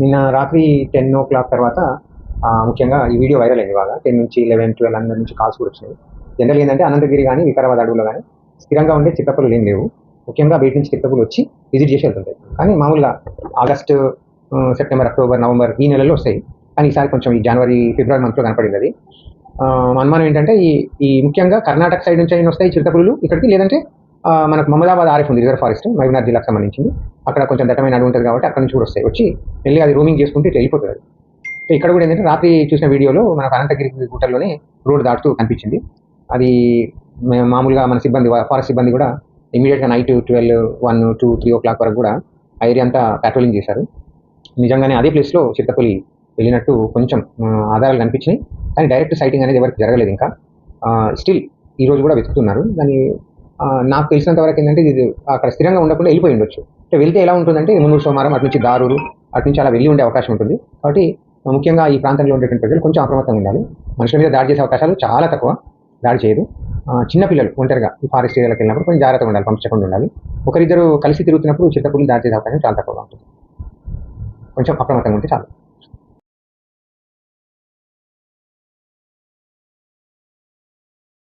నిన్న రాత్రి 10:00 తర్వాత ముఖ్యంగా ఈ వీడియో వైరల్ అయింది బాగా. 10 నుంచి 11, 12 అందరి నుంచి కాల్స్ కూడా వచ్చినాయి. జనరల్‌గా ఏందంటే అనంతగిరి గాని, వికారాబాద్ అడవుల్లో గాని స్థిరంగా ఉండే చిత్తపులులు ఏం లేవు. ముఖ్యంగా బయట నుంచి చిత్తపులు వచ్చి విజిట్ చేసి వెళ్తుంటాయి. కానీ మామూలుగా ఆగస్టు, సెప్టెంబర్, అక్టోబర్, నవంబర్ ఈ నెలల్లో వస్తాయి. కానీ ఈసారి కొంచెం ఈ జనవరి, ఫిబ్రవరి మంత్‌లో కనపడింది అది. మా అనుమానం ఏంటంటే ఈ ముఖ్యంగా కర్ణాటక సైడ్ నుంచి అయినా వస్తాయి చిరుతపులులు ఇక్కడికి, లేదంటే మనకు మహమ్మదాబాద్ ఆర్ఎఫ్ ఉంది, రిజర్వ్ ఫారెస్ట్ మహబూబ్‌నగర్ జిల్లాకు సంబంధించింది. అక్కడ కొంచెం దట్టమైన అడవి ఉంటుంది కాబట్టి అక్కడ నుంచి కూడా వస్తాయి. వచ్చి మెల్లిగా అది రూమింగ్ చేసుకుంటూ ఇట్లా వెళ్ళిపోతుంది అది. సో ఇక్కడ కూడా ఏంటంటే రాత్రి చూసిన వీడియోలో మనకు అనంతగిరి గుట్టల్లోనే రోడ్ దాటుతూ కనిపించింది. అది మామూలుగా మన సిబ్బంది, ఫారెస్ట్ సిబ్బంది కూడా ఇమీడియట్‌గా నైట్ 12, 1, 2, 3 ఓ క్లాక్ వరకు కూడా ఆ ఏరియా అంతా పెట్రోలింగ్ చేశారు. నిజంగానే అదే ప్లేస్‌లో చిరుతపులి వెళ్ళినట్టు కొంచెం ఆధారాలు కనిపించినాయి. కానీ డైరెక్ట్ సైటింగ్ అనేది ఎవరికి జరగలేదు ఇంకా. స్టిల్ ఈరోజు కూడా వెతుకుతున్నారు. దాన్ని నాకు తెలిసినంత వరకు ఏంటంటే ఇది అక్కడ స్థిరంగా ఉండకుండా వెళ్ళిపోయి ఉండొచ్చు. అంటే వెళ్తే ఎలా ఉంటుందంటే మున్నూరు సోమవారం అటు నుంచి దారూరు అటు నుంచి అలా వెళ్ళి ఉండే అవకాశం ఉంటుంది. కాబట్టి ముఖ్యంగా ఈ ప్రాంతంలో ఉండేటువంటి ప్రజలు కొంచెం అప్రమత్తంగా ఉండాలి. మనుషుల మీద దాడి చేసే అవకాశాలు చాలా తక్కువ, దాడి చేయదు. చిన్న పిల్లలు ఒంటరిగా ఈ ఫారెస్ట్ ఏరియాలకు వెళ్ళినప్పుడు కొంచెం జాగ్రత్తగా ఉండాలి, పంపించకుండా ఉండాలి. ఒకరిద్దరు కలిసి తిరుగుతున్నప్పుడు చిత్తపులిని దాడి చేసే అవకాశం చాలా తక్కువగా ఉంటుంది. కొంచెం అప్రమత్తంగా ఉంటే చాలు.